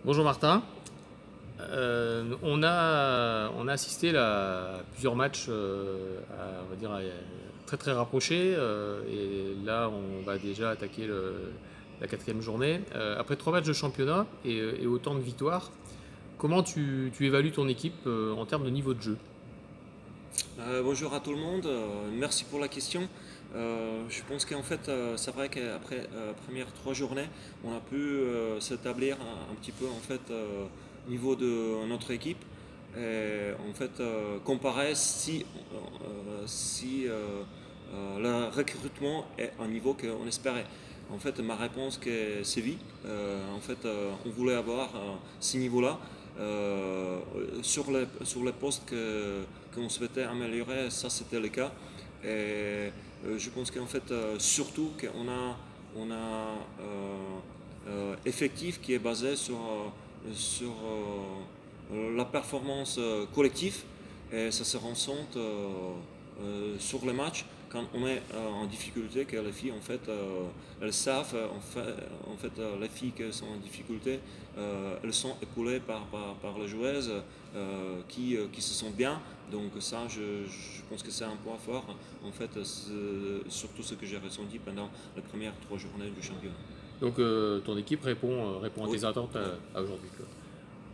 Bonjour Martin. On a assisté là, à plusieurs matchs on va dire, très très rapprochés. Et là, on va déjà attaquer la quatrième journée. Après 3 matchs de championnat et autant de victoires, comment tu évalues ton équipe en termes de niveau de jeu? Bonjour à tout le monde, merci pour la question. Je pense qu'en fait, c'est vrai qu'après les premières 3 journées, on a pu s'établir un petit peu en fait au niveau de notre équipe. Et en fait, comparer si le recrutement est un niveau qu'on espérait. En fait, ma réponse que c'est oui. En fait, on voulait avoir ce niveau-là. Euh, sur les postes qu'on souhaitait améliorer, ça c'était le cas. Et je pense qu'en fait, surtout qu'on a, effectif qui est basé sur la performance collective et ça se ressent sur les matchs quand on est en difficulté, que les filles en fait elles savent les filles qui sont en difficulté elles sont épaulées par les joueuses qui se sentent bien, donc ça je pense que c'est un point fort en fait, surtout ce que j'ai ressenti pendant les premières 3 journées du championnat. Donc ton équipe répond à Oui, tes attentes oui. à aujourd'hui, quoi.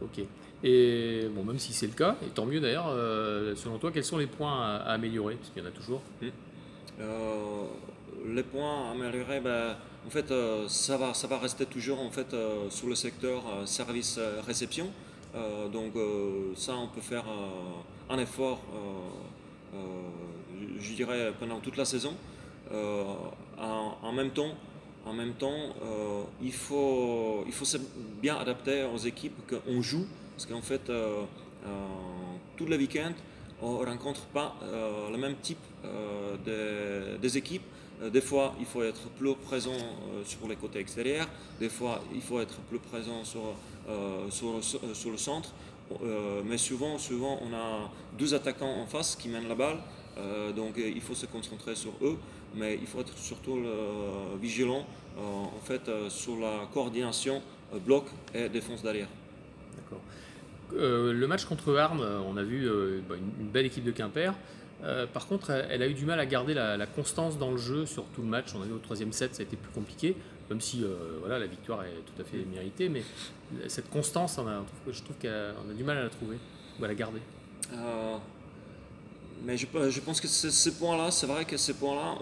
Ok. Et bon, même si c'est le cas, et tant mieux d'ailleurs, selon toi, quels sont les points à améliorer? Parce qu'il y en a toujours. Hmm. Euh, les points améliorés, ben, en fait, ça va rester toujours en fait sur le secteur service réception. Donc ça, on peut faire un effort, je dirais, pendant toute la saison. Euh, en même temps, il faut se bien adapter aux équipes qu'on joue, parce qu'en fait, euh, tous les week-ends, on ne rencontre pas le même type des équipes. Des fois, il faut être plus présent sur les côtés extérieurs. Des fois, il faut être plus présent sur le centre. Mais souvent, on a deux attaquants en face qui mènent la balle. Donc, il faut se concentrer sur eux. Mais il faut être surtout vigilant en fait, sur la coordination bloc et défense derrière. D'accord. Le match contre Arles, on a vu une belle équipe de Quimper. Par contre, elle a eu du mal à garder la constance dans le jeu sur tout le match. On a vu au troisième set, ça a été plus compliqué, même si voilà, la victoire est tout à fait méritée. Mais cette constance, je trouve qu'on a du mal à la trouver ou à la garder. Euh, Mais je pense que ce point-là, c'est vrai que ce point-là,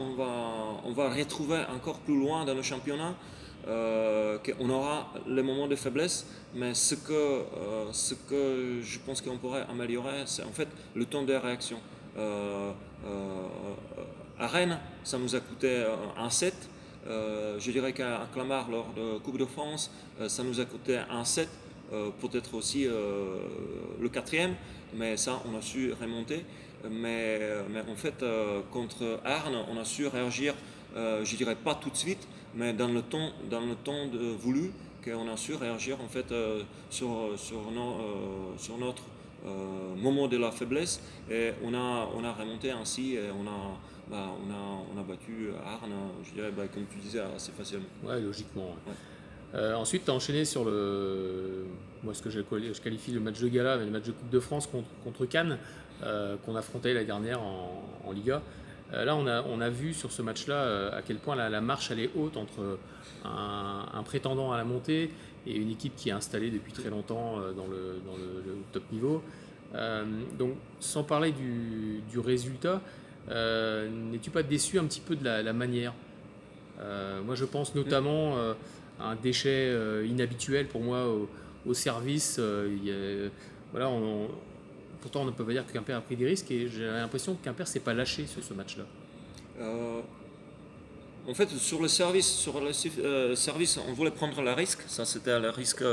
on va retrouver encore plus loin dans le championnat, qu'on aura les moments de faiblesse, mais ce que je pense qu'on pourrait améliorer, c'est en fait le temps de réaction. Euh, euh, à Rennes, ça nous a coûté un set. Je dirais qu'à Clamart, lors de Coupe de France, ça nous a coûté un set, peut-être aussi le quatrième, mais ça, on a su remonter. Mais en fait, contre Arne, on a su réagir, je dirais pas tout de suite, mais dans le temps voulu, qu'on a su réagir en fait sur notre moment de la faiblesse, et on a remonté ainsi, et on a battu Arne, je dirais, comme tu disais, assez facilement. Ouais, logiquement. Ouais. Ouais. Ensuite, tu as enchaîné sur moi, ce que je qualifie le match de gala, mais le match de Coupe de France contre Cannes, qu'on affrontait la dernière en Liga. Là, on a vu sur ce match-là à quel point la marche elle est haute entre un prétendant à la montée et une équipe qui est installée depuis très longtemps dans le top niveau. Donc, sans parler du résultat, n'es-tu pas déçu un petit peu de la manière? Moi, je pense notamment à un déchet inhabituel pour moi au service. Voilà, pourtant, on ne peut pas dire que Quimper a pris des risques et j'ai l'impression que Quimper s'est pas lâché sur ce match-là. Euh, En fait, sur le service, on voulait prendre le risque. Ça, c'était le risque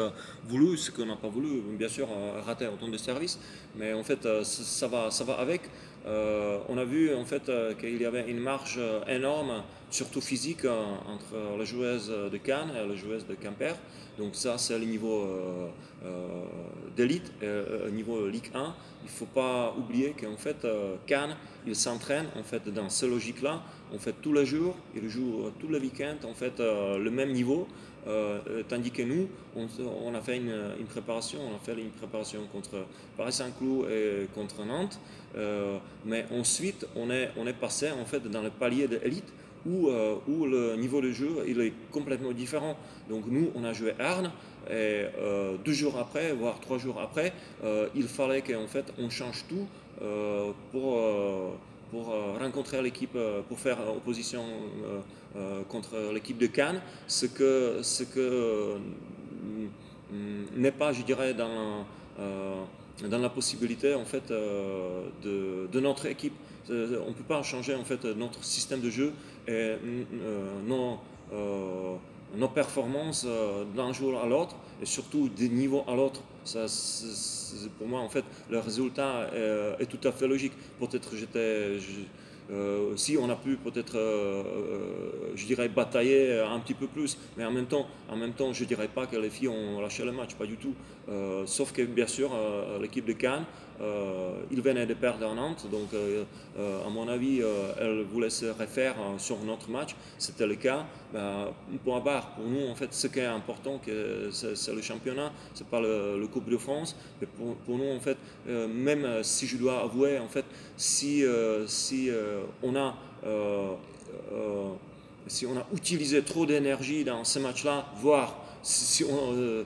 voulu, ce qu'on n'a pas voulu, bien sûr, rater autant de services. Mais en fait, ça va avec. On a vu en fait qu'il y avait une marge énorme, surtout physique, entre les joueuses de Cannes et les joueuses de Quimper. Donc ça, c'est le niveau d'élite, niveau Ligue 1. Il ne faut pas oublier qu'en fait, Cannes, ils s'entraînent en fait dans cette logique-là. En fait tous les jours, ils jouent tous les week-ends en fait le même niveau. tandis que nous, on a fait une préparation, contre Paris Saint-Cloud et contre Nantes, mais ensuite on est passé en fait dans le palier de élite où le niveau de jeu il est complètement différent. Donc nous, on a joué Arnes et 2 jours après, voire 3 jours après, il fallait qu'en fait on change tout pour rencontrer l'équipe, pour faire opposition contre l'équipe de Cannes, ce que n'est pas, je dirais, dans la possibilité en fait de notre équipe. On ne peut pas changer en fait notre système de jeu et nos performances d'un jour à l'autre et surtout d'un niveau à l'autre. Pour moi en fait le résultat est tout à fait logique. Peut-être si on a pu peut-être, je dirais, batailler un petit peu plus, mais en même temps, je ne dirais pas que les filles ont lâché le match, pas du tout. Sauf que bien sûr, l'équipe de Cannes, ils venaient de perdre à Nantes, donc à mon avis, elle voulait se refaire sur notre match. C'était le cas. Point barre. Pour nous, en fait, ce qui est important, c'est le championnat, c'est pas le Coupe de France. Mais pour nous, en fait, même si je dois avouer, en fait, si on a utilisé trop d'énergie dans ce match-là, voire si on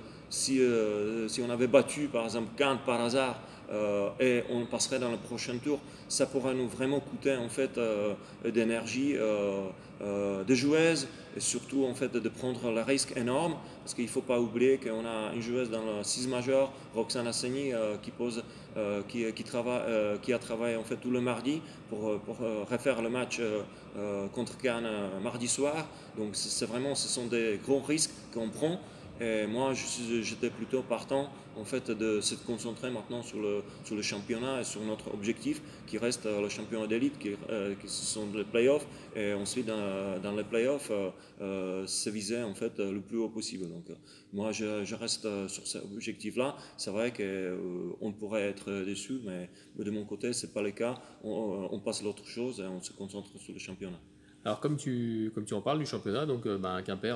avait battu par exemple Cannes par hasard et on passerait dans le prochain tour, ça pourrait nous vraiment coûter en fait d'énergie, de joueuses et surtout en fait de prendre le risque énorme parce qu'il ne faut pas oublier qu'on a une joueuse dans le 6 majeur, Roxane Assegny, qui a travaillé en fait tout le mardi pour refaire le match contre Cannes mardi soir. Donc ce sont des gros risques qu'on prend. Et moi, j'étais plutôt partant en fait de se concentrer maintenant sur le championnat et sur notre objectif qui reste le championnat d'élite, qui sont les playoffs. Et ensuite, dans les playoffs, se viser en fait le plus haut possible. Donc, moi, je reste sur cet objectif-là. C'est vrai qu'on pourrait être déçu, mais de mon côté, c'est pas le cas. On passe à l'autre chose et on se concentre sur le championnat. Alors comme tu en parles du championnat, donc Quimper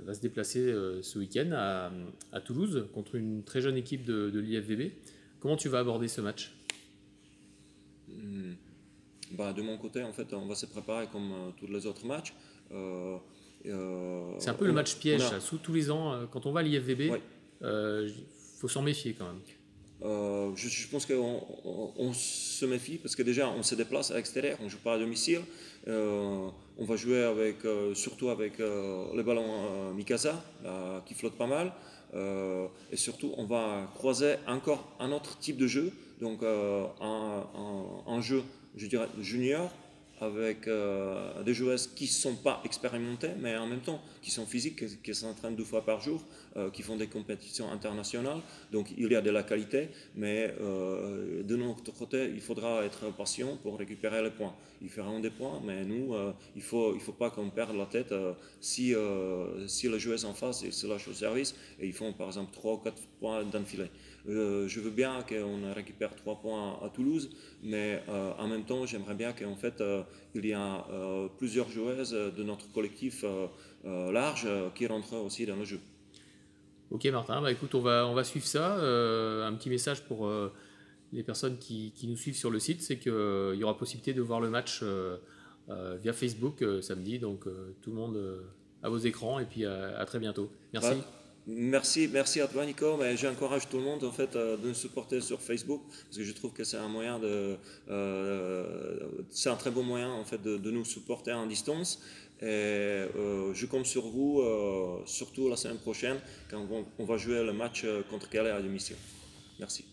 va se déplacer ce week-end à Toulouse contre une très jeune équipe de l'IFVB. Comment tu vas aborder ce match? De mon côté, en fait, on va se préparer comme tous les autres matchs. C'est un peu le match piège, tous les ans, quand on va à l'IFVB, faut s'en méfier quand même. Je pense qu'on se méfie parce que déjà on se déplace à l'extérieur, on ne joue pas à domicile. On va jouer surtout avec le ballon Mikasa qui flotte pas mal. Et surtout on va croiser encore un autre type de jeu, donc un jeu, je dirais, junior avec des joueuses qui ne sont pas expérimentées, mais en même temps qui sont physiques, qui s'entraînent 2 fois par jour, qui font des compétitions internationales. Donc il y a de la qualité, mais de notre côté, il faudra être patient pour récupérer les points. Ils feront des points, mais nous, il ne faut pas qu'on perde la tête si les joueuses en face se lâchent au service et ils font par exemple 3 ou 4 points d'enfilée. Je veux bien qu'on récupère 3 points à Toulouse, mais en même temps, j'aimerais bien qu'en fait, il y a plusieurs joueuses de notre collectif large qui rentrent aussi dans le jeu. Ok Martin, écoute, on va suivre ça. Un petit message pour les personnes qui nous suivent sur le site, c'est qu'il y aura possibilité de voir le match via Facebook samedi, donc tout le monde à vos écrans et puis à très bientôt. Merci. Merci à toi Nico, mais j'encourage tout le monde en fait de nous supporter sur Facebook parce que je trouve que c'est un moyen c'est un très bon moyen en fait de nous supporter en distance et je compte sur vous surtout la semaine prochaine quand on va jouer le match contre Calais à domicile. Merci.